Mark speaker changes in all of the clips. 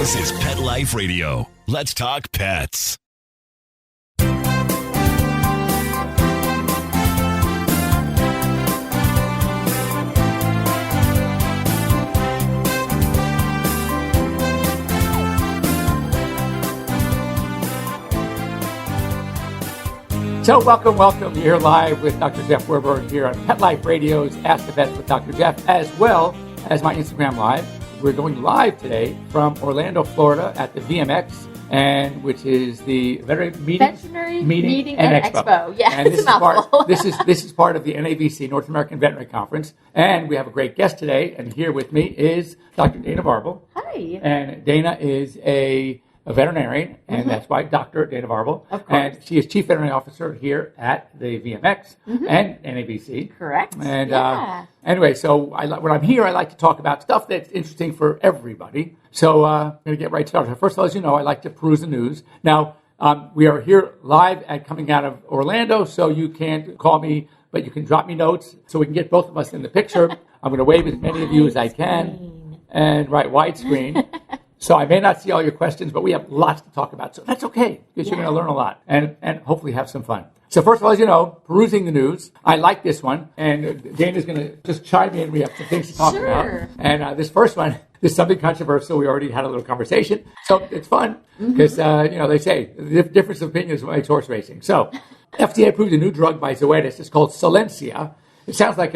Speaker 1: This is Pet Life Radio. Let's talk pets.
Speaker 2: So welcome. You're live with Dr. Jeff Werber here on Pet Life Radio's Ask the Vets with Dr. Jeff, as well as my Instagram Live. We're going live today from Orlando, Florida at the VMX, and which is the Veterinary Meeting and Expo.
Speaker 3: Yeah,
Speaker 2: and
Speaker 3: it's a mouthful.
Speaker 2: this is part of the NAVC, North American Veterinary Conference, and we have a great guest today. And here with me is Dr. Dana Varble.
Speaker 3: Hi.
Speaker 2: And Dana is a veterinarian, and that's why Dr. Dana Varble.
Speaker 3: Of course.
Speaker 2: And she is Chief Veterinary Officer here at the VMX and NAVC.
Speaker 3: Correct.
Speaker 2: And
Speaker 3: yeah.
Speaker 2: Anyway, so when I'm here, I like to talk about stuff that's interesting for everybody. So I'm going to get right started. First of all, as you know, I like to peruse the news. Now, we are here live coming out of Orlando, so you can't call me, but you can drop me notes so we can get both of us in the picture. I'm going to wave as many of you as I can. And widescreen. So I may not see all your questions, but we have lots to talk about. So that's okay, because you're going to learn a lot and hopefully have some fun. So first of all, as you know, perusing the news, I like this one. And Dana's going to just chime in. We have some things to talk about. And this first one is something controversial. We already had a little conversation. So it's fun because, they say the difference of opinion is what makes horse racing. So FDA approved a new drug by Zoetis. It's called Silencia. It sounds like,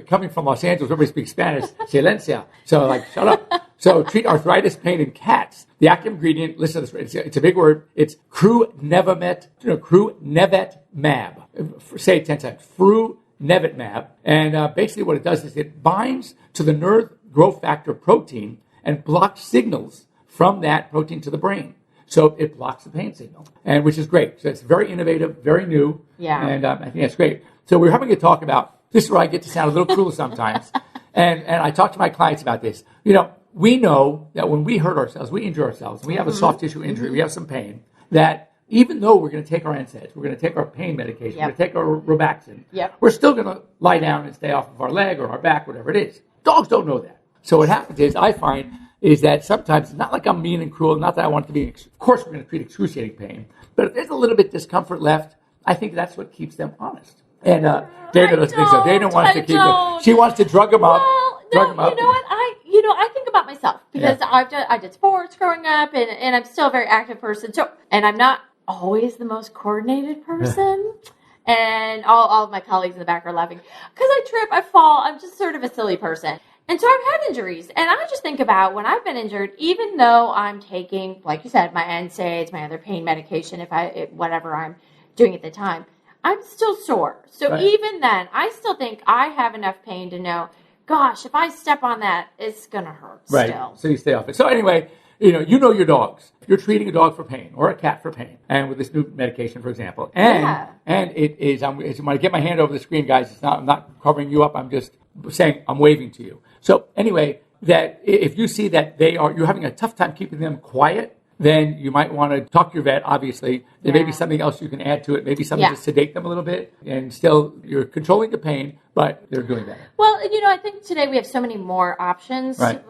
Speaker 2: coming from Los Angeles, everybody speaks Spanish, Silencia. So, shut up. So, treat arthritis pain in cats. The active ingredient, listen to this, it's a big word. It's Crunevetmab. Say it 10 times. Crunevetmab. And basically what it does is it binds to the nerve growth factor protein and blocks signals from that protein to the brain. So it blocks the pain signal, and which is great. So it's very innovative, very new.
Speaker 3: Yeah.
Speaker 2: And I think that's great. So we're having a talk about, this is where I get to sound a little cruel sometimes. And I talk to my clients about this. We know that when we hurt ourselves, we injure ourselves, we have a soft tissue injury, we have some pain, that even though we're going to take our NSAIDs, we're going to take our pain medication, we're going to take our Robaxin, we're still going to lie down and stay off of our leg or our back, whatever it is. Dogs don't know that. So what happens is, I find, is that sometimes it's not like I'm mean and cruel, not that I want it to be, of course we're going to treat excruciating pain, but if there's a little bit discomfort left, I think that's what keeps them honest. And Dana doesn't think so. Dana wants to keep them. She wants to drug them up.
Speaker 3: Well, no, you know what? I think about myself because I did sports growing up, and I'm still a very active person. So, and I'm not always the most coordinated person. And all of my colleagues in the back are laughing because I trip, I fall. I'm just sort of a silly person. And so I've had injuries, and I just think about when I've been injured, even though I'm taking, like you said, my NSAIDs, my other pain medication, whatever I'm doing at the time, I'm still sore. So even then, I still think I have enough pain to know, gosh, if I step on that, it's going to hurt still. So
Speaker 2: you stay off it. So anyway, you know your dogs. You're treating a dog for pain or a cat for pain, and with this new medication, for example. And it is, when I get my hand over the screen, guys, I'm not covering you up. I'm just saying I'm waving to you. So anyway, that if you see that you're having a tough time keeping them quiet, then you might want to talk to your vet, obviously. There may be something else you can add to it, maybe something to sedate them a little bit, and still you're controlling the pain, but they're doing better.
Speaker 3: Well, I think today we have so many more options, not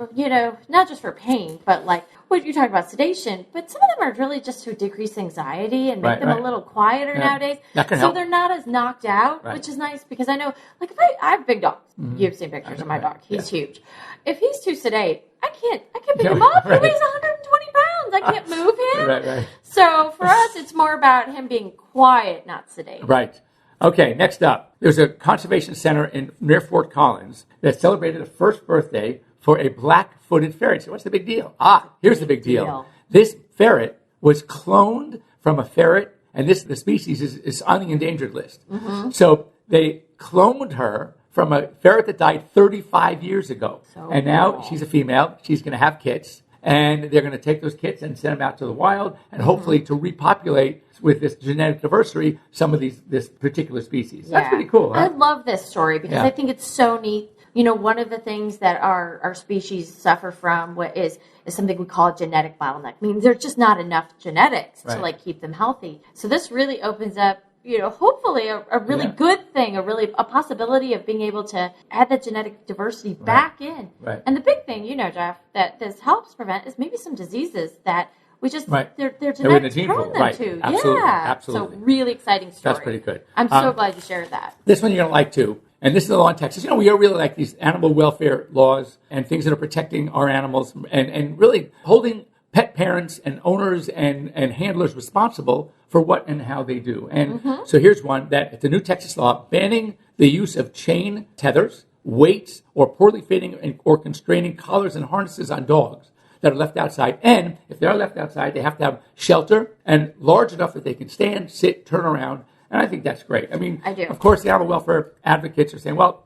Speaker 3: just for pain, but like what you talked about, sedation, but some of them are really just to decrease anxiety and make them a little quieter nowadays.
Speaker 2: That can
Speaker 3: so
Speaker 2: help.
Speaker 3: They're not as knocked out, which is nice because I know, like if I have big dogs, you've seen pictures of my dog, he's huge. If he's too sedate, I can't pick him up. He weighs 120 pounds. I can't move him.
Speaker 2: Right.
Speaker 3: So for us, it's more about him being quiet, not sedate.
Speaker 2: Right. Okay, next up. There's a conservation center near Fort Collins that celebrated the first birthday for a black-footed ferret. So what's the big deal? Here's the big deal. This ferret was cloned from a ferret, and the species is on the endangered list. So they cloned her from a ferret that died 35 years ago. And now she's a female. She's going to have kits. And they're going to take those kits and send them out to the wild and hopefully to repopulate with this genetic diversity some of this particular species. That's pretty cool. Huh?
Speaker 3: I love this story because I think it's so neat. One of the things that our species suffer from is something we call a genetic bottleneck. I mean, there's just not enough genetics to keep them healthy. So this really opens up hopefully a really good thing, a possibility of being able to add that genetic diversity back in.
Speaker 2: Right.
Speaker 3: And the big thing, Jeff, that this helps prevent is maybe some diseases that we just, they're genetics prone them to.
Speaker 2: Absolutely.
Speaker 3: Yeah.
Speaker 2: Absolutely.
Speaker 3: So really exciting story.
Speaker 2: That's pretty good.
Speaker 3: I'm so glad you shared that.
Speaker 2: This one you're going to like too. And this is the law in Texas. We really like these animal welfare laws and things that are protecting our animals and really holding pet parents and owners and handlers responsible for what and how they do. And so here's one that it's a new Texas law banning the use of chain tethers, weights, or poorly fitting or constraining collars and harnesses on dogs that are left outside. And if they're left outside, they have to have shelter and large enough that they can stand, sit, turn around. And I think that's great. I mean,
Speaker 3: I do.
Speaker 2: Of course, the animal welfare advocates are saying, well,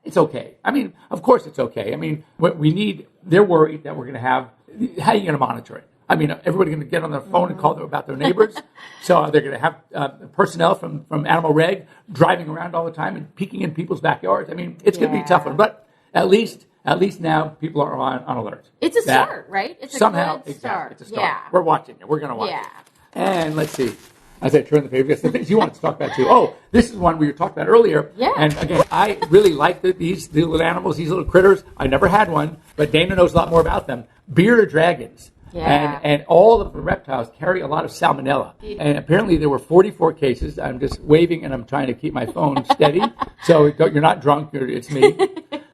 Speaker 2: it's okay. I mean, of course it's okay. I mean, what we need, they're worried that we're going to have, how are you going to monitor it? I mean, everybody's going to get on their phone and call them about their neighbors. So they're going to have personnel from Animal Reg driving around all the time and peeking in people's backyards. I mean, it's going to be a tough one. But at least now people are on alert.
Speaker 3: It's a start, right? It's
Speaker 2: somehow,
Speaker 3: a good start.
Speaker 2: It's a start.
Speaker 3: Yeah.
Speaker 2: We're watching it. We're going to watch it. And let's see. As I turn the page, the things you wanted to talk about too. Oh, this is one we were talking about earlier.
Speaker 3: Yeah.
Speaker 2: And again, I really like these little animals, these little critters. I never had one, but Dana knows a lot more about them. Bearded dragons.
Speaker 3: Yeah.
Speaker 2: And all of the reptiles carry a lot of salmonella. And apparently there were 44 cases. I'm just waving and I'm trying to keep my phone steady. So you're not drunk, it's me.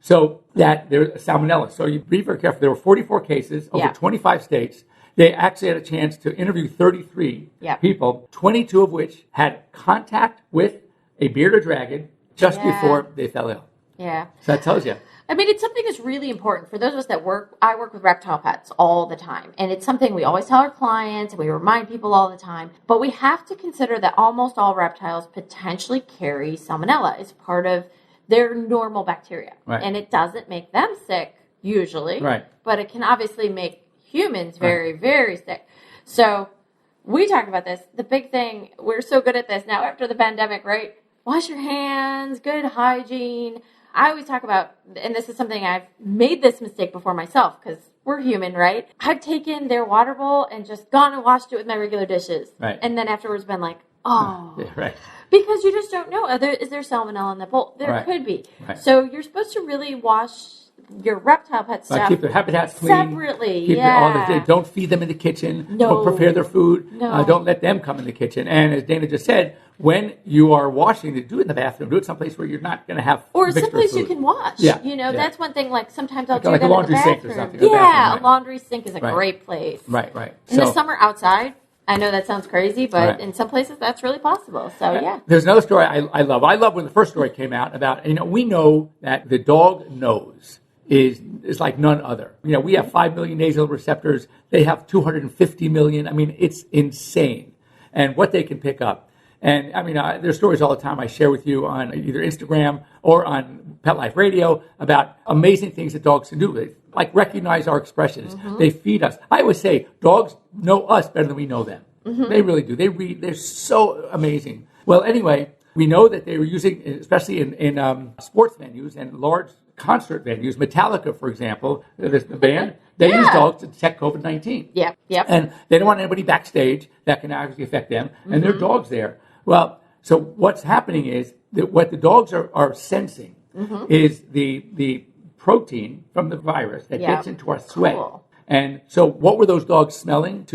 Speaker 2: So that there's salmonella. So you be very careful. There were 44 cases over 25 states. They actually had a chance to interview 33 people, 22 of which had contact with a bearded dragon just before they fell ill.
Speaker 3: Yeah.
Speaker 2: So that tells you.
Speaker 3: I mean, it's something that's really important for those of us that I work with reptile pets all the time. And it's something we always tell our clients and we remind people all the time. But we have to consider that almost all reptiles potentially carry salmonella. It's part of their normal bacteria. Right. And it doesn't make them sick, usually. Right. But it can obviously make humans very, very sick. So we talk about this. The big thing, we're so good at this now after the pandemic, right? Wash your hands, good hygiene. I always talk about, and this is something I've made this mistake before myself because we're human, right? I've taken their water bowl and just gone and washed it with my regular dishes. Right. And then afterwards been like, right. Because you just don't know. Is there salmonella in the bowl? There could be. Right. So you're supposed to really wash your reptile pet stuff.
Speaker 2: Keep their habitats clean.
Speaker 3: Separately,
Speaker 2: don't feed them in the kitchen.
Speaker 3: No.
Speaker 2: Don't prepare their food.
Speaker 3: No.
Speaker 2: Don't let them come in the kitchen. And as Dana just said, when you are washing, do it in the bathroom. Do it someplace where you're not going to have
Speaker 3: or someplace you can wash.
Speaker 2: Yeah.
Speaker 3: That's one thing. Like sometimes I'll do
Speaker 2: like
Speaker 3: that
Speaker 2: a laundry
Speaker 3: in the bathroom.
Speaker 2: Sink or something.
Speaker 3: Yeah, a laundry sink is a great place.
Speaker 2: Right.
Speaker 3: In the summer outside. I know that sounds crazy, but in some places that's really possible. So, yeah.
Speaker 2: There's another story I love. I love when the first story came out about, we know that the dog nose is like none other. We have 5 million nasal receptors. They have 250 million. I mean, it's insane. And what they can pick up. And, there's stories all the time I share with you on either Instagram or on Pet Life Radio about amazing things that dogs can do. They, like recognize our expressions. Mm-hmm. They feed us. I always say dogs know us better than we know them. Mm-hmm. They really do. They read. They're so amazing. Well, anyway, we know that they were using, especially in sports venues and large concert venues, Metallica, for example, the band, they use dogs to detect COVID-19.
Speaker 3: Yep.
Speaker 2: And they don't want anybody backstage that can obviously affect them, and their dog's there. Well, so what's happening is that what the dogs are sensing is the protein from the virus that gets into our sweat.
Speaker 3: Cool.
Speaker 2: And so what were those dogs smelling?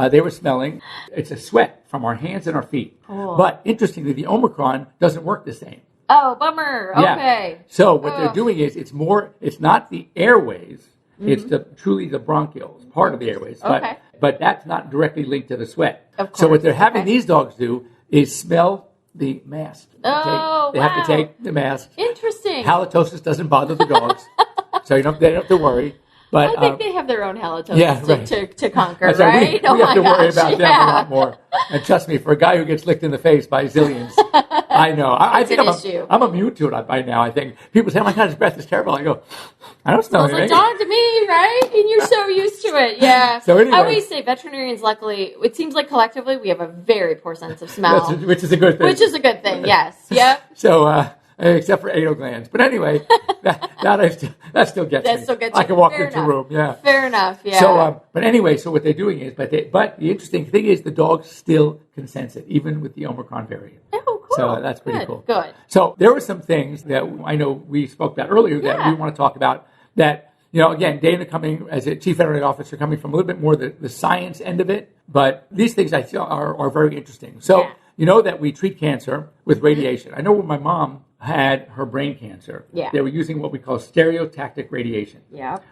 Speaker 2: They were smelling, it's a sweat from our hands and our feet. Cool. But interestingly, the Omicron doesn't work the same.
Speaker 3: Oh, bummer. Okay.
Speaker 2: Yeah. So what they're doing is it's not the airways, it's truly the bronchioles, part of the airways. But that's not directly linked to the sweat.
Speaker 3: Of course.
Speaker 2: So what they're having these dogs do is smell the mask. They have to take the mask.
Speaker 3: Interesting.
Speaker 2: Halitosis doesn't bother the dogs, so they don't have to worry. But
Speaker 3: I think they have their own halitosis to conquer, right?
Speaker 2: We have to worry about them a lot more. And trust me, for a guy who gets licked in the face by zillions, I know. I think I'm immune to it by now. I think people say, "Oh my God, his breath is terrible." I go, "I don't smell anything."
Speaker 3: It's like dog to me, right? And you're so used to it, yeah.
Speaker 2: So anyway,
Speaker 3: I always say veterinarians. Luckily, it seems like collectively we have a very poor sense of smell,
Speaker 2: which is a good thing.
Speaker 3: Which is a good thing, yes. Yep.
Speaker 2: So. Except for anal glands. But anyway, that still gets me. I can walk into a room, yeah.
Speaker 3: Fair enough, yeah.
Speaker 2: So, but anyway, so what they're doing is, but the interesting thing is the dogs still can sense it, even with the Omicron variant.
Speaker 3: Oh,
Speaker 2: So that's pretty cool.
Speaker 3: Good.
Speaker 2: So there were some things that I know we spoke about earlier that we want to talk about that, again, Dana coming as a chief veterinary officer, coming from a little bit more the science end of it. But these things I feel are very interesting. So you know that we treat cancer with radiation. I know when my mom had her brain cancer, they were using what we call stereotactic radiation,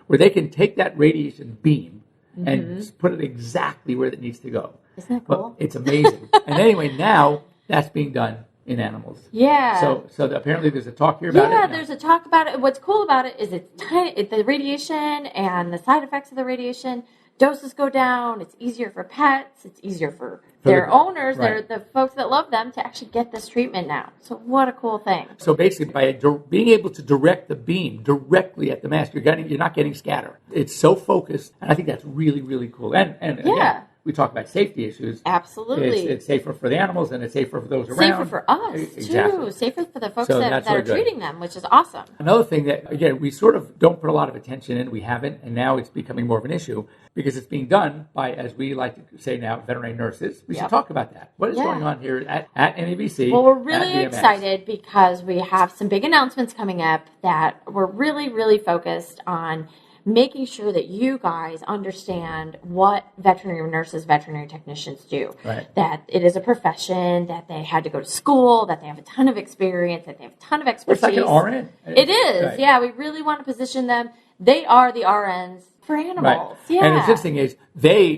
Speaker 2: where they can take that radiation beam and put it exactly where it needs to go.
Speaker 3: Isn't that cool?
Speaker 2: But it's amazing. And anyway, now that's being done in animals.
Speaker 3: Yeah.
Speaker 2: So apparently there's a talk here about it.
Speaker 3: Yeah, there's a talk about it. What's cool about it is it's tiny, the radiation and the side effects of the radiation. Doses go down. It's easier for pets. It's easier for their owners, the folks that love them, to actually get this treatment now. So what a cool thing.
Speaker 2: So basically, by being able to direct the beam directly at the mass, you're not getting scatter. It's so focused, and I think that's really, really cool. And again, we talk about safety issues.
Speaker 3: Absolutely.
Speaker 2: It's safer for the animals, and it's safer for those around.
Speaker 3: Safer for us, too. Safer for the folks that are treating them, which is awesome.
Speaker 2: Another thing that, again, we sort of don't put a lot of attention in, we haven't, and now it's becoming more of an issue because it's being done by, as we like to say now, veterinary nurses. We should talk about that. What is going on here at NABC?
Speaker 3: Well, we're really excited because we have some big announcements coming up that we're really, really focused on making sure that you guys understand what veterinary nurses, veterinary technicians do.
Speaker 2: Right.
Speaker 3: That it is a profession, that they had to go to school, that they have a ton of experience, that they have a ton of expertise.
Speaker 2: It's like an RN.
Speaker 3: It is. Right. Yeah, we really want to position them. They are the RNs for animals.
Speaker 2: Right.
Speaker 3: Yeah.
Speaker 2: And the interesting is they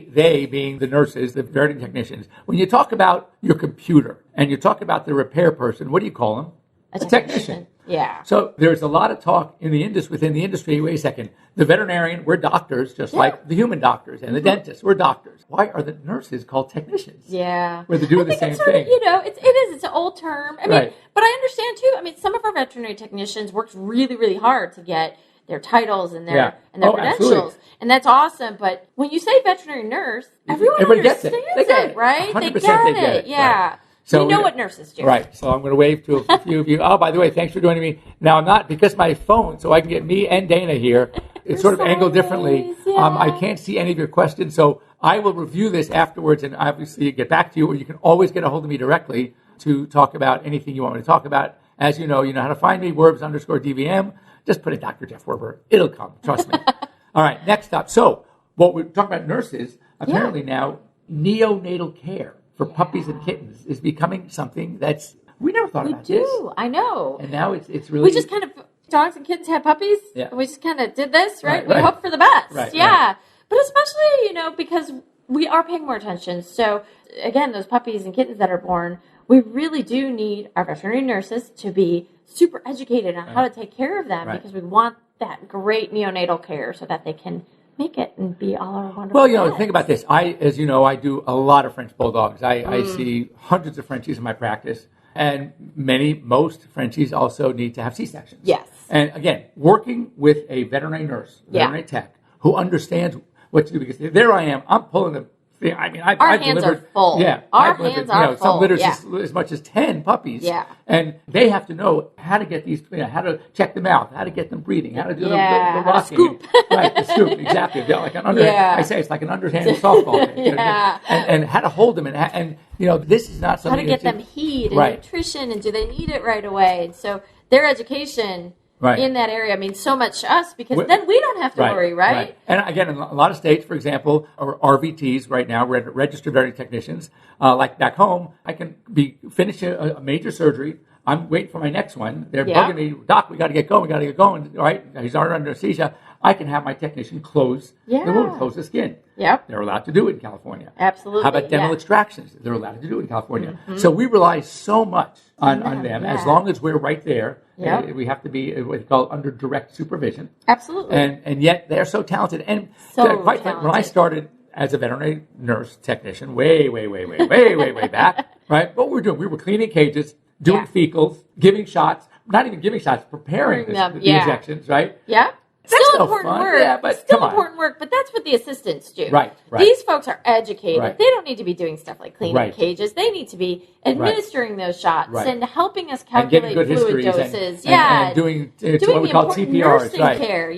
Speaker 2: being the nurses, the veterinary technicians, when you talk about your computer and you talk about the repair person, what do you call them? A technician.
Speaker 3: Yeah.
Speaker 2: So there's a lot of talk within the industry. Wait a second. The veterinarian, we're doctors, just like the human doctors, and the dentists, we're doctors. Why are the nurses called technicians?
Speaker 3: Yeah.
Speaker 2: Where they're doing the same thing.
Speaker 3: It's an old term. I mean, but I understand too. I mean, some of our veterinary technicians worked really, really hard to get their titles and their credentials, absolutely. And that's awesome. But when you say veterinary nurse, everyone understands
Speaker 2: gets it. They get it,
Speaker 3: right?
Speaker 2: 100%
Speaker 3: They get
Speaker 2: it.
Speaker 3: it. Yeah.
Speaker 2: Right. So
Speaker 3: we know what nurses do.
Speaker 2: Right. So I'm going to wave to a few of you. Oh, by the way, thanks for joining me. Now, I'm not, because my phone, so I can get me and Dana here, it's sort of angled differently. I can't see any of your questions, so I will review this afterwards and obviously get back to you, or you can always get a hold of me directly to talk about anything you want me to talk about. As you know how to find me, Werbs_DVM. Just put in Dr. Jeff Werber. It'll come. Trust me. All right, next up. So what we're talking about nurses, apparently now neonatal care for puppies and kittens is becoming something we never thought about this.
Speaker 3: We do. I know.
Speaker 2: And now it's really...
Speaker 3: We just kind of... Dogs and kittens have puppies. Yeah. And we just kind of did this, right? We hope for the best.
Speaker 2: Right,
Speaker 3: yeah. Right. But especially, because we are paying more attention. So, again, those puppies and kittens that are born, we really do need our veterinary nurses to be super educated on how to take care of them because we want that great neonatal care so that they can make it and be all our wonderful pets.
Speaker 2: Think about this. As you know, I do a lot of French Bulldogs. I see hundreds of Frenchies in my practice, and most Frenchies also need to have C-sections.
Speaker 3: Yes.
Speaker 2: And again, working with a veterinary nurse, veterinary tech, who understands what to do, because there I am, I'm pulling the... I mean, I've
Speaker 3: hands
Speaker 2: delivered,
Speaker 3: are full.
Speaker 2: Yeah,
Speaker 3: Our
Speaker 2: I've
Speaker 3: hands
Speaker 2: delivered,
Speaker 3: are full.
Speaker 2: Some litters as much as 10 puppies.
Speaker 3: Yeah.
Speaker 2: And they have to know how to get these, how to check them out, how to get them breathing, how to do the rocking.
Speaker 3: Scoop.
Speaker 2: Right, the scoop, exactly. Like I say, it's like an underhanded softball thing. And how to hold them, and this is not something...
Speaker 3: How to get them heat and nutrition, and do they need it right away? And so their education... in that area means so much to us, because then we don't have to worry, right? And
Speaker 2: again, in a lot of states, for example, or RVTs right now, registered veterinary technicians, like back home, I can be finishing a major surgery. I'm waiting for my next one. They're bugging me, Doc, we got to get going, right? He's under anesthesia. I can have my technician close the wound, close the skin.
Speaker 3: Yep.
Speaker 2: They're allowed to do it in California.
Speaker 3: Absolutely.
Speaker 2: How about dental extractions? They're allowed to do it in California. Mm-hmm. So we rely so much on them. As long as we're right there. Yep. We have to be what they call under direct supervision.
Speaker 3: Absolutely.
Speaker 2: And yet they're so talented. And quite frankly, when I started as a veterinary nurse technician, way back, right? What we were doing, we were cleaning cages, doing fecals, giving shots, not even giving shots, preparing the injections, right?
Speaker 3: Yeah. Still
Speaker 2: no
Speaker 3: important
Speaker 2: fun.
Speaker 3: work.
Speaker 2: Yeah, but
Speaker 3: still
Speaker 2: come on.
Speaker 3: important work, but that's what the assistants do.
Speaker 2: Right.
Speaker 3: These folks are educated.
Speaker 2: Right.
Speaker 3: They don't need to be doing stuff like cleaning
Speaker 2: Right.
Speaker 3: cages. They need to be administering those shots
Speaker 2: Right.
Speaker 3: and helping us
Speaker 2: And getting
Speaker 3: calculate
Speaker 2: good
Speaker 3: fluid
Speaker 2: histories
Speaker 3: doses.
Speaker 2: and doing what we call
Speaker 3: important
Speaker 2: CPRs.
Speaker 3: nursing
Speaker 2: Right.
Speaker 3: care.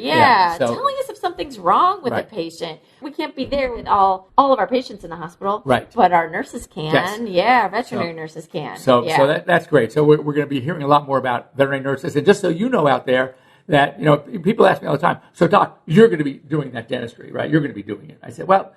Speaker 2: So,
Speaker 3: telling us if something's wrong with a patient. We can't be there with all of our patients in the hospital.
Speaker 2: Right.
Speaker 3: But our nurses can.
Speaker 2: Yes.
Speaker 3: Yeah, veterinary nurses can.
Speaker 2: So that's great. So we're going to be hearing a lot more about veterinary nurses. And just so you know out there that, people ask me all the time, so doc, you're going to be doing that dentistry, right? You're going to be doing it. I said, well,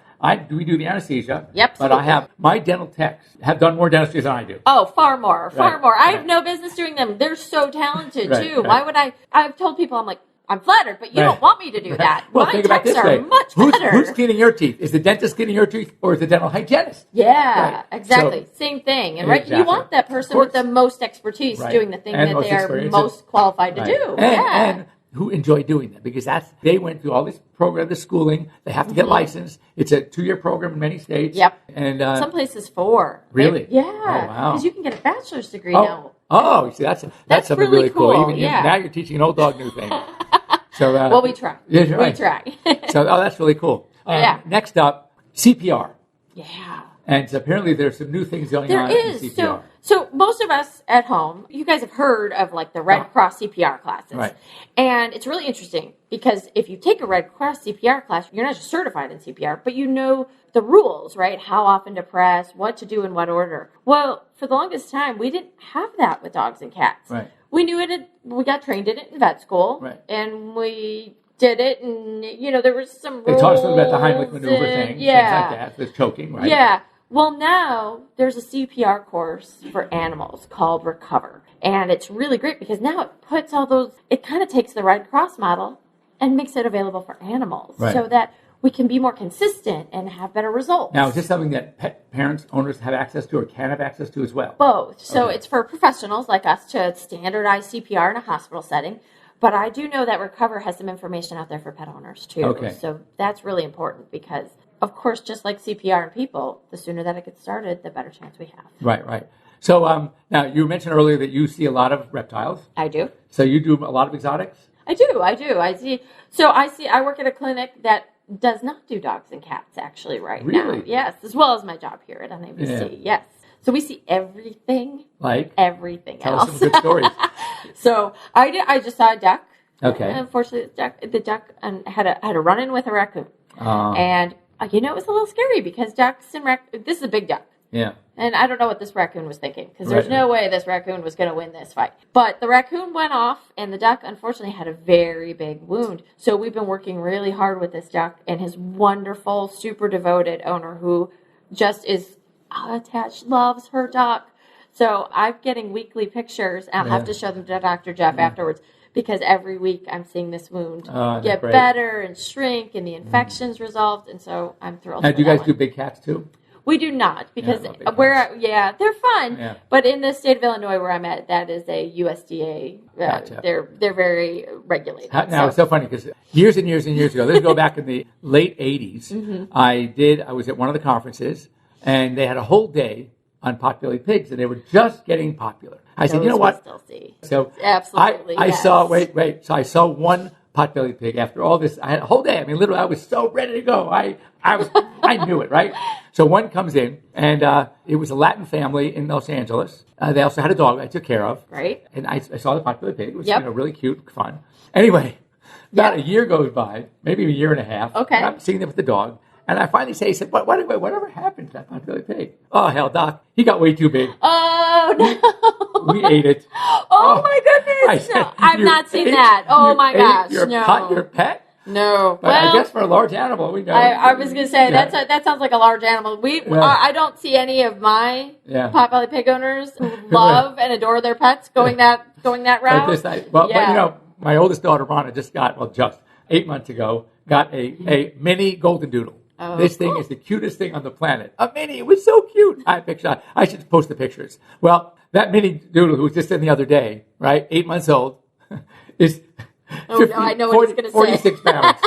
Speaker 2: we do the anesthesia.
Speaker 3: Yep.
Speaker 2: But I have my dental techs have done more dentistry than I do.
Speaker 3: Oh, far more. I have
Speaker 2: Right.
Speaker 3: no business doing them. They're so talented
Speaker 2: Right,
Speaker 3: too.
Speaker 2: right.
Speaker 3: Why would I? I've told people, I'm like, I'm flattered, but you don't want me to do that.
Speaker 2: Well,
Speaker 3: My
Speaker 2: think about
Speaker 3: techs
Speaker 2: this way.
Speaker 3: are much better.
Speaker 2: Who's cleaning your teeth? Is the dentist cleaning your teeth or is the dental hygienist?
Speaker 3: Yeah,
Speaker 2: Right.
Speaker 3: exactly.
Speaker 2: So-
Speaker 3: Same thing. And
Speaker 2: Exactly.
Speaker 3: you want that person with the most expertise
Speaker 2: Right.
Speaker 3: doing the thing
Speaker 2: And
Speaker 3: that
Speaker 2: most
Speaker 3: they are
Speaker 2: experience.
Speaker 3: most qualified to do.
Speaker 2: And who enjoy doing that because they went through all this program, this schooling. They have to get licensed. It's a 2-year program in many states.
Speaker 3: Yep.
Speaker 2: And
Speaker 3: some places 4.
Speaker 2: Really?
Speaker 3: Yeah.
Speaker 2: Oh, wow.
Speaker 3: Because you can get a bachelor's degree now.
Speaker 2: Oh, you see, that's something
Speaker 3: really
Speaker 2: really cool.
Speaker 3: cool,
Speaker 2: Even
Speaker 3: yeah.
Speaker 2: now, you're teaching an old dog new thing. So,
Speaker 3: Well, we try.
Speaker 2: Yeah, right.
Speaker 3: We try.
Speaker 2: So, that's really cool.
Speaker 3: Yeah.
Speaker 2: Next up, CPR.
Speaker 3: Yeah.
Speaker 2: And so apparently there's some new things going
Speaker 3: There
Speaker 2: on
Speaker 3: is.
Speaker 2: in CPR.
Speaker 3: So most of us at home, you guys have heard of like the Red Cross CPR classes.
Speaker 2: Right.
Speaker 3: And it's really interesting because if you take a Red Cross CPR class, you're not just certified in CPR, but you know the rules, right? How often to press, what to do in what order. Well, for the longest time, we didn't have that with dogs and cats.
Speaker 2: Right.
Speaker 3: We knew it, we got trained in it in vet school.
Speaker 2: Right.
Speaker 3: And we did it, and, there was some rules.
Speaker 2: They taught us about the Heimlich maneuver thing, things like that, with choking, right?
Speaker 3: Yeah. Well, now there's a CPR course for animals called Recover. And it's really great because now it puts it kind of takes the Red Cross model and makes it available for animals so that we can be more consistent and have better results.
Speaker 2: Now, is this something that pet parents, owners have access to or can have access to as well?
Speaker 3: Both. So it's for professionals like us to standardize CPR in a hospital setting. But I do know that Recover has some information out there for pet owners too.
Speaker 2: Okay.
Speaker 3: So that's really important because, of course, just like CPR in people, the sooner that it gets started, the better chance we have.
Speaker 2: Right. So now you mentioned earlier that you see a lot of reptiles.
Speaker 3: I do.
Speaker 2: So you do a lot of exotics?
Speaker 3: I do. I work at a clinic that does not do dogs and cats actually now.
Speaker 2: Really?
Speaker 3: Yes, as well as my job here at NABC. Yes. So we see everything.
Speaker 2: Like?
Speaker 3: Everything
Speaker 2: Tell
Speaker 3: else.
Speaker 2: us some good stories.
Speaker 3: So I just saw a duck.
Speaker 2: Okay.
Speaker 3: And unfortunately, the duck had a run-in with a raccoon. And, it was a little scary because ducks and this is a big duck.
Speaker 2: Yeah.
Speaker 3: And I don't know what this raccoon was thinking because there's no way this raccoon was going to win this fight. But the raccoon went off and the duck, unfortunately, had a very big wound. So we've been working really hard with this duck and his wonderful, super devoted owner who just is attached, loves her duck. So I'm getting weekly pictures and I'll have to show them to Dr. Jeff afterwards because every week I'm seeing this wound get better and shrink and the infection's resolved. And so I'm thrilled.
Speaker 2: Now, do you guys do big cats too?
Speaker 3: We do not because they're fun. Yeah. But in the state of Illinois where I'm at, that is a USDA.
Speaker 2: Gotcha.
Speaker 3: They're very regulated.
Speaker 2: Now it's so funny because years and years and years ago, let's go back in the late 80s. I was at one of the conferences and they had a whole day on pot-bellied pigs and they were just getting popular. I said, you know what?
Speaker 3: Still see.
Speaker 2: So
Speaker 3: absolutely,
Speaker 2: I saw So I saw one pot-bellied pig after all this. I had a whole day. I mean, literally, I was so ready to go. I knew it, right? So one comes in, and it was a Latin family in Los Angeles. They also had a dog I took care of.
Speaker 3: Right.
Speaker 2: And I saw the pot-bellied pig. It was really cute, fun. Anyway, about a year goes by, maybe a year and a half.
Speaker 3: Okay.
Speaker 2: And I'm sitting there with the dog. And I finally said, whatever happened to that pot-bellied pig? Oh, hell, Doc, he got way too big.
Speaker 3: Oh, no.
Speaker 2: We ate it.
Speaker 3: Oh my goodness. No, I've not seen that. Oh, my gosh.
Speaker 2: Your pet?
Speaker 3: No.
Speaker 2: But I guess for a large animal, we know.
Speaker 3: I was going to say, that sounds like a large animal. I don't see any of my pot-bellied pig owners who love and adore their pets going that route.
Speaker 2: My oldest daughter, Ronna, just 8 months ago, got a mini golden doodle.
Speaker 3: Oh,
Speaker 2: this thing is the cutest thing on the planet. A mini. It was so cute. I should post the pictures. Well, that mini doodle who was just in the other day, right, 8 months old, is 50,
Speaker 3: I know what he's going to say.
Speaker 2: 46 pounds.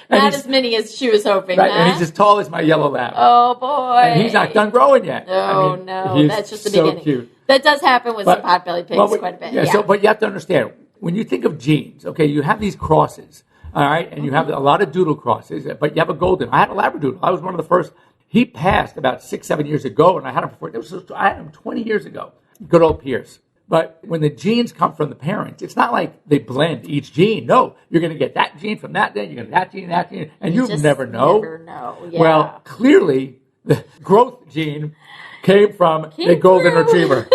Speaker 3: Not as many as she was hoping.
Speaker 2: Right,
Speaker 3: huh?
Speaker 2: and he's as tall as my yellow lab.
Speaker 3: Oh, boy.
Speaker 2: And he's not done growing yet.
Speaker 3: Oh, no. That's just the beginning.
Speaker 2: So cute.
Speaker 3: That does happen with some pot-bellied pigs quite a bit.
Speaker 2: But you have to understand, when you think of genes, okay, you have these crosses. All right, and you have a lot of doodle crosses, but you have a golden. I had a Labradoodle. I was one of the first. He passed about 6-7 years ago, and I had him before. I had him 20 years ago. Good old Pierce. But when the genes come from the parents, it's not like they blend each gene. No, you're going to get that gene from that, then you're going to get that gene, and you never know.
Speaker 3: Never know. Yeah.
Speaker 2: Well, clearly, the growth gene came from a golden retriever.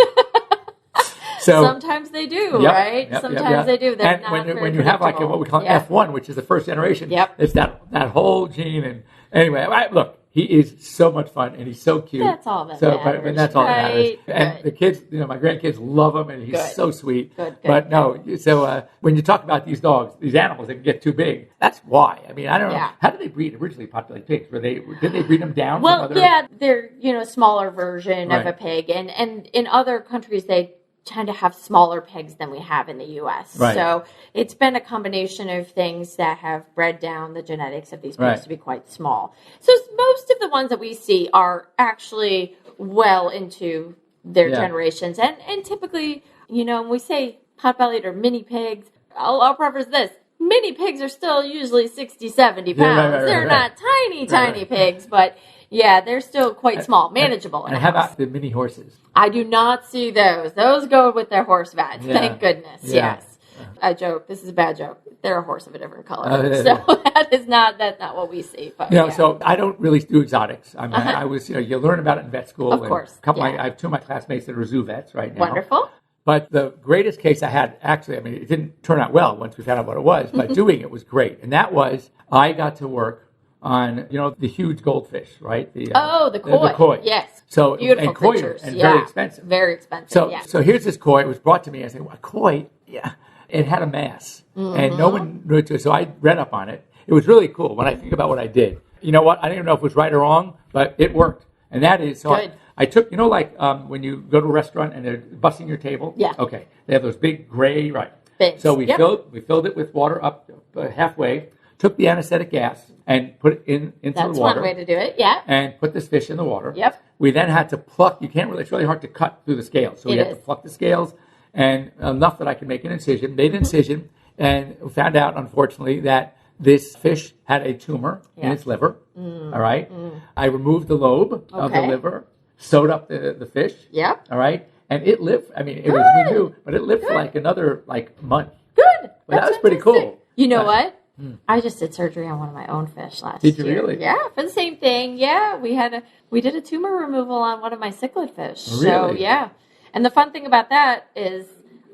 Speaker 2: So
Speaker 3: sometimes they do, right? Sometimes they do.
Speaker 2: They're and when you have like what we call F1, which is the first generation, it's that whole gene. And anyway, look, he is so much fun and he's so cute.
Speaker 3: That's all that matters.
Speaker 2: But that's all that matters. And the kids, my grandkids love him, and he's so sweet. But no, so when you talk about these dogs, these animals that can get too big, that's why. I mean, I don't know. How did they breed originally populate pigs? Did they breed them down?
Speaker 3: Well, they're a smaller version of a pig, and in other countries they tend to have smaller pigs than we have in the U.S.
Speaker 2: Right.
Speaker 3: So it's been a combination of things that have bred down the genetics of these pigs to be quite small. So most of the ones that we see are actually well into their generations. And typically, when we say pot-bellied or mini pigs, I'll preface this. Mini pigs are still usually 60, 70 pounds. They're not tiny pigs, but they're still quite small, manageable.
Speaker 2: And how about the mini horses?
Speaker 3: I do not see those. Those go with their horse vats. Thank goodness. Yes. I joke. This is a bad joke. They're a horse of a different color. So that's not what we see. But,
Speaker 2: so I don't really do exotics. I mean, I was, you learn about it in vet school.
Speaker 3: Of course.
Speaker 2: I have two of my classmates that are zoo vets right now.
Speaker 3: Wonderful.
Speaker 2: But the greatest case I had, actually, I mean, it didn't turn out well once we found out what it was, but doing it was great. And that was, I got to work on, the huge goldfish, right? The koi.
Speaker 3: The koi. Yes.
Speaker 2: So,
Speaker 3: beautiful
Speaker 2: and koi
Speaker 3: creatures.
Speaker 2: And very expensive.
Speaker 3: Very expensive,
Speaker 2: So here's this koi. It was brought to me. I said, a koi? Yeah. It had a mass. And no one knew it. So I read up on it. It was really cool when I think about what I did. You know what? I don't even know if it was right or wrong, but it worked. And that is, so
Speaker 3: good.
Speaker 2: I took, when you go to a restaurant and they're bussing your table?
Speaker 3: Yeah.
Speaker 2: Okay. They have those big gray,
Speaker 3: Bins.
Speaker 2: So we filled it with water up halfway, took the anesthetic gas and put it into the water.
Speaker 3: That's one way to do it,
Speaker 2: And put this fish in the water.
Speaker 3: Yep.
Speaker 2: We then had to pluck. It's really hard to cut through the scales. So we had to pluck the scales and enough that I could make an incision. Made an incision and found out, unfortunately, that this fish had a tumor in its liver. All right. I removed the lobe of the liver, sewed up the fish.
Speaker 3: Yep.
Speaker 2: All right. And it lived. I mean, we knew, but it lived for like another month.
Speaker 3: Good.
Speaker 2: But that was pretty cool.
Speaker 3: You know what? I just did surgery on one of my own fish last year.
Speaker 2: Did you really?
Speaker 3: Yeah, for the same thing. Yeah, we did a tumor removal on one of my cichlid fish.
Speaker 2: Really?
Speaker 3: So yeah. And the fun thing about that is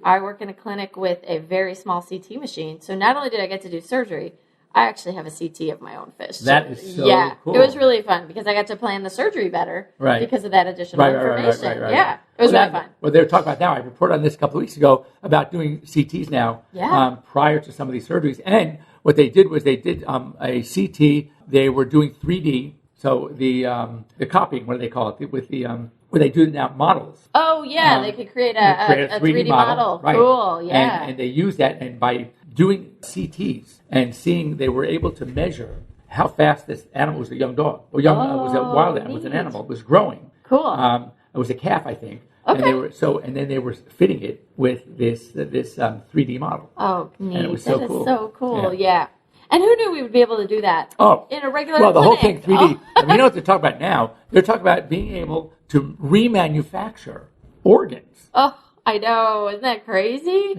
Speaker 3: I work in a clinic with a very small CT machine. So not only did I get to do surgery, I actually have a CT of my own fish.
Speaker 2: That is so cool.
Speaker 3: It was really fun because I got to plan the surgery better because of that additional information.
Speaker 2: Right.
Speaker 3: Yeah, it was really fun.
Speaker 2: Well, they were talking about now. I reported on this a couple of weeks ago about doing CTs now prior to some of these surgeries. And what they did was they did a CT. They were doing 3D. So the copying, what do they call it? With the where they do now models.
Speaker 3: Oh yeah, they could create a 3D model.
Speaker 2: Right.
Speaker 3: Cool. Yeah.
Speaker 2: And they use that, and by doing CTs and seeing, they were able to measure how fast this animal was. A young dog, or was a wild animal, was an animal, was growing.
Speaker 3: Cool.
Speaker 2: It was a calf, I think.
Speaker 3: Okay.
Speaker 2: And then they were fitting it with this 3D model.
Speaker 3: Oh, neat.
Speaker 2: And it was
Speaker 3: That
Speaker 2: so
Speaker 3: is
Speaker 2: cool.
Speaker 3: so cool. Yeah. And who knew we would be able to do that?
Speaker 2: Oh,
Speaker 3: in a regular
Speaker 2: well, the
Speaker 3: clinic?
Speaker 2: whole thing 3D. I mean, you know what they're talking about now? They're talking about being able to remanufacture organs.
Speaker 3: Oh, I know. Isn't that crazy?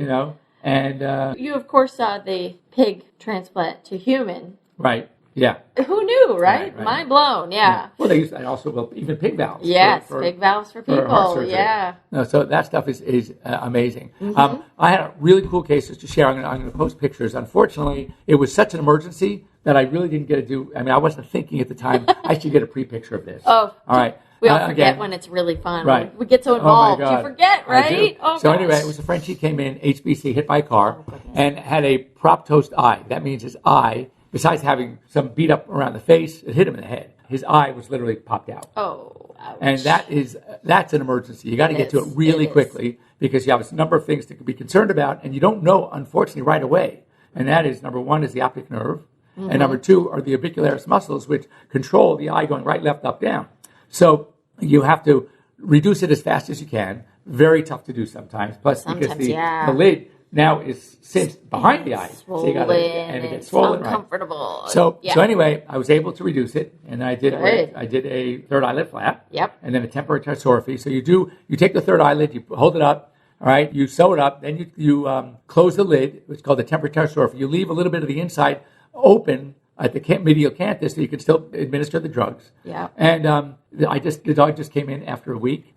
Speaker 2: And
Speaker 3: you of course saw the pig transplant to human.
Speaker 2: Right. Yeah.
Speaker 3: Who knew, right? Mind blown. Yeah.
Speaker 2: Well, they use that also, even pig valves.
Speaker 3: Yes, pig valves for people.
Speaker 2: heart surgery.
Speaker 3: Yeah.
Speaker 2: No, so that stuff is amazing. I had a really cool case to share. I'm going to post pictures. Unfortunately, it was such an emergency that I really didn't get to do. I mean, I wasn't thinking at the time I should get a pre-picture of this.
Speaker 3: Oh,
Speaker 2: all right.
Speaker 3: We all forget when it's really fun.
Speaker 2: Right.
Speaker 3: We get so involved.
Speaker 2: Oh my God.
Speaker 3: You forget, right? Oh,
Speaker 2: so anyway, it was a Frenchie came in, HBC, hit by a car, and had a proptost eye. That means his eye, besides having some beat up around the face, it hit him in the head. His eye was literally popped out.
Speaker 3: Oh, ouch.
Speaker 2: And that's an emergency. You got to get to it really quickly because you have a number of things to be concerned about, and you don't know, unfortunately, right away. And that is, number one is the optic nerve, and number two are the orbicularis muscles, which control the eye going right, left, up, down. So you have to reduce it as fast as you can. Very tough to do sometimes. Plus, because the lid now is cinched behind the eye.
Speaker 3: Swollen,
Speaker 2: you gotta, and it gets swollen.
Speaker 3: Uncomfortable.
Speaker 2: Right. So anyway, I was able to reduce it, and I did a third eyelid flap.
Speaker 3: Yep.
Speaker 2: And then a temporary tarsorrhaphy. So you take the third eyelid, you hold it up, all right, you sew it up, then you close the lid, which is called the temporary tarsorrhaphy. You leave a little bit of the inside open at the medial canthus so you can still administer the drugs.
Speaker 3: Yeah.
Speaker 2: And the dog just came in after a week.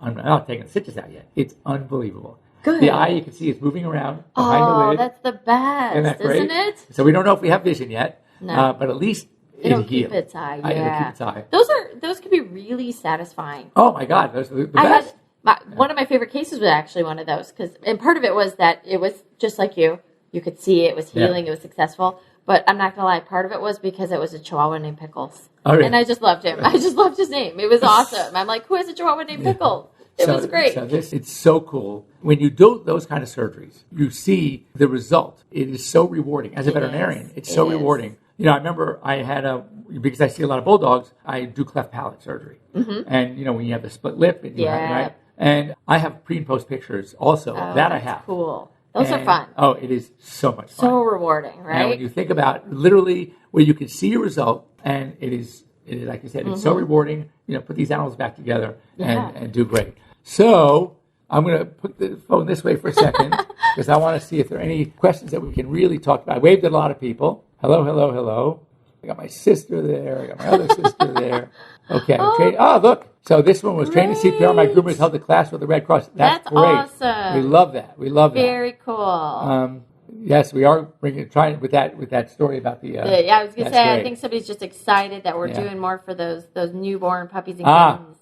Speaker 2: I'm not taking the stitches out yet. It's unbelievable.
Speaker 3: Good.
Speaker 2: The eye, you can see, is moving around behind the lid.
Speaker 3: Oh, that's the best, isn't it?
Speaker 2: So we don't know if we have vision yet, but at least
Speaker 3: it'll
Speaker 2: healed.
Speaker 3: keep its eye. Yeah.
Speaker 2: It'll keep its eye.
Speaker 3: Those can be really satisfying.
Speaker 2: Oh my God, those are the best.
Speaker 3: One of my favorite cases was actually one of those, and part of it was that it was just like you could see it was healing, it was successful. But I'm not gonna lie, part of it was because it was a Chihuahua named Pickles, and I just loved him. I just loved his name. It was awesome. I'm like, who has a Chihuahua named Pickles? It was great.
Speaker 2: So it's so cool. When you do those kind of surgeries, you see the result. It is so rewarding. As a veterinarian, it's so rewarding. You know, I remember I had because I see a lot of bulldogs, I do cleft palate surgery. Mm-hmm. And, you know, when you have the split lip, and and I have pre and post pictures also that I have.
Speaker 3: Cool. Those are fun.
Speaker 2: Oh, it is so much fun.
Speaker 3: So rewarding, right?
Speaker 2: And when you think about literally where you can see a result, and it is like you said, it's so rewarding. You know, put these animals back together and do great. So I'm going to put the phone this way for a second because I want to see if there are any questions that we can really talk about. I waved at a lot of people. Hello, hello, hello. I got my sister there. I got my other sister there. Okay. Look. So this one was training CPR. My groomers held the class with the Red Cross. That's great.
Speaker 3: Awesome.
Speaker 2: We love that.
Speaker 3: Very cool.
Speaker 2: Yes, we are trying with that story about the.
Speaker 3: I was going to say, great. I think somebody's just excited that we're doing more for those newborn puppies and kittens.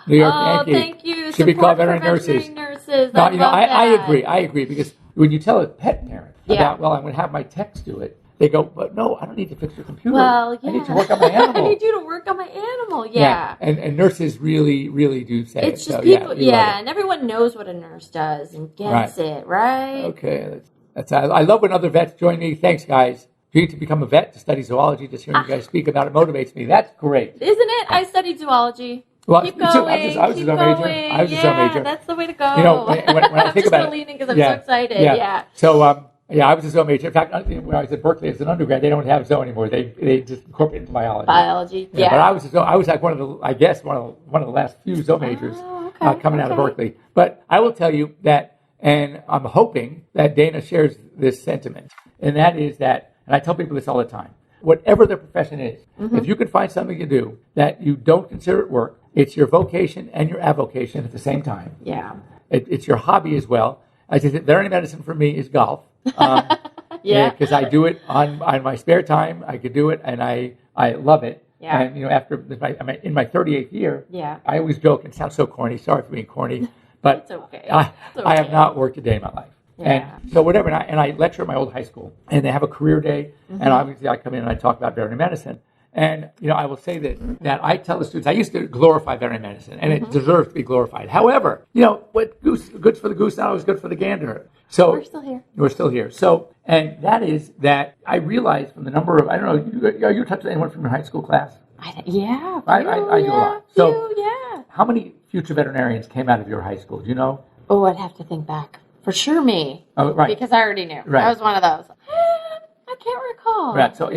Speaker 2: New York Yankee.
Speaker 3: Thank you.
Speaker 2: Should be called veterinary nurses. No, I agree because when you tell a pet parent about, well, I'm going to have my techs do it, they go, but no, I don't need to fix your computer.
Speaker 3: Well,
Speaker 2: I need to work on my animal.
Speaker 3: I need you to work on my animal. Yeah.
Speaker 2: And nurses really, really do say
Speaker 3: it's just people. And everyone knows what a nurse does and gets it, right?
Speaker 2: Okay. I love when other vets join me. Thanks, guys. You need to become a vet to study zoology. Just hearing you guys speak about it motivates me. That's great.
Speaker 3: Isn't it? I studied zoology.
Speaker 2: Well,
Speaker 3: keep going.
Speaker 2: I was a zone major. I was a zone major.
Speaker 3: That's the way to go.
Speaker 2: You know, when I think about it.
Speaker 3: I'm just leaning because I'm so excited. Yeah.
Speaker 2: So, I was a zone major. In fact, when I was at Berkeley as an undergrad, they don't have zone anymore. They just incorporate into biology.
Speaker 3: Yeah.
Speaker 2: But I was like one of the last few zone majors coming out of Berkeley. But I will tell you that, and I'm hoping that Dana shares this sentiment, and that is that, and I tell people this all the time, whatever their profession is, if you can find something to do that you don't consider it work, it's your vocation and your avocation at the same time.
Speaker 3: Yeah.
Speaker 2: It's your hobby as well. I said veterinary medicine for me is golf. Because I do it on my spare time. I could do it, and I love it. Yeah. And, you know, after in my 38th year, I always joke and sound so corny. Sorry for being corny. But
Speaker 3: it's okay.
Speaker 2: I have not worked a day in my life. Yeah. And so whatever, and I lecture at my old high school, and they have a career day, and obviously I come in and I talk about veterinary medicine. And, you know, I will say that I tell the students, I used to glorify veterinary medicine, and it deserves to be glorified. However, you know, good for the goose, not always good for the gander. So
Speaker 3: we're still here.
Speaker 2: We're still here. So, and that is that I realized from the number of, I don't know, you touched anyone from your high school class?
Speaker 3: I do a lot.
Speaker 2: So, how many future veterinarians came out of your high school? Do you know?
Speaker 3: Oh, I'd have to think back. For sure me. Oh, right. Because I already knew. Right. I was one of those. I can't recall.
Speaker 2: Right. So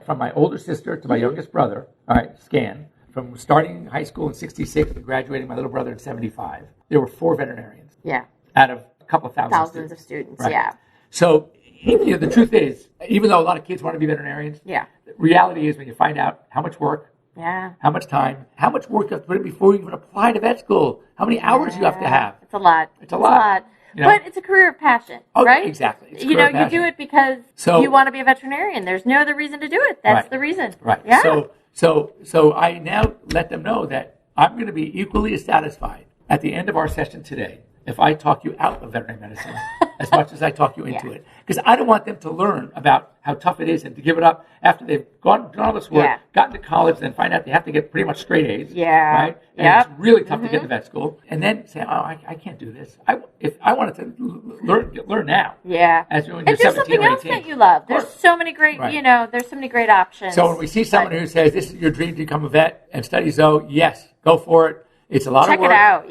Speaker 2: from my older sister to my youngest brother, all right, Scan, from starting high school in 66 to graduating my little brother in 75, there were 4 veterinarians. Yeah. Out of a couple of thousands
Speaker 3: of students. Right. Yeah.
Speaker 2: So, you know, the truth is, even though a lot of kids want to be veterinarians, the reality is when you find out how much work, how much time, how much work you have to put in before you even apply to vet school, how many hours you have to have.
Speaker 3: It's a lot.
Speaker 2: It's a lot. You know?
Speaker 3: But it's a career of passion, right?
Speaker 2: Exactly. It's
Speaker 3: you do it because you want to be a veterinarian. There's no other reason to do it. That's the reason.
Speaker 2: Right. Yeah. So I now let them know that I'm going to be equally as satisfied at the end of our session today if I talk you out of veterinary medicine as much as I talk you into it. Because I don't want them to learn about how tough it is and to give it up after they've done all this work, gotten to college, then find out they have to get pretty much straight A's. Yeah. Right? And it's really tough to get to vet school. And then say, I can't do this. If I wanted to learn now. Yeah. As when you're 17 or 18. And there's something else
Speaker 3: that you love. There's so many great, there's so many great options.
Speaker 2: So when we see someone who says, this is your dream to become a vet and study zoo, yes, go for it. It's a lot of work.
Speaker 3: Check it out,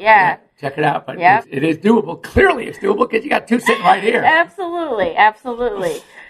Speaker 2: check it out. But
Speaker 3: Yep.
Speaker 2: it is doable. Clearly, it's doable because you got two sitting right here.
Speaker 3: Absolutely.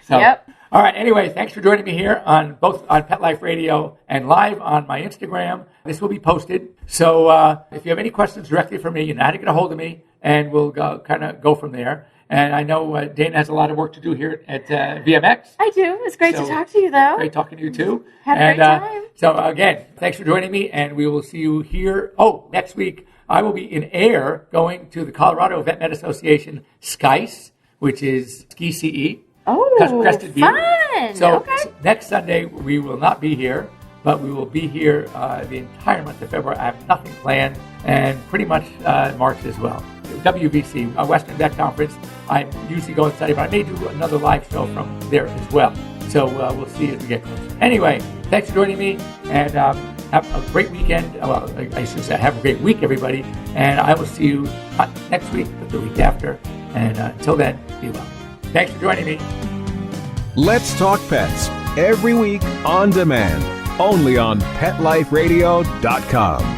Speaker 2: So,
Speaker 3: Yep.
Speaker 2: All right. Anyway, thanks for joining me here on both on Pet Life Radio and live on my Instagram. This will be posted. So if you have any questions directly for me, you know how to get a hold of me, and we'll go from there. And I know Dana has a lot of work to do here at VMX.
Speaker 3: I do. It's great to talk to you, though.
Speaker 2: Great talking to you, too.
Speaker 3: Had a great time.
Speaker 2: So, again, thanks for joining me, and we will see you here. Oh, next week, I will be in air going to the Colorado Vet Med Association SCICE, which is SCICE.
Speaker 3: Oh,
Speaker 2: Crested View.
Speaker 3: fun.
Speaker 2: So
Speaker 3: Okay.
Speaker 2: next Sunday, we will not be here, but we will be here the entire month of February. I have nothing planned, and pretty much March as well. WVC, Western Vet Conference. I usually go on Sunday, but I may do another live show from there as well. So we'll see as we get closer. Anyway, thanks for joining me, and have a great weekend. Well, I should say have a great week, everybody. And I will see you not next week, but the week after. And until then, be well. Thanks for joining me.
Speaker 4: Let's Talk Pets, every week on demand, only on PetLifeRadio.com.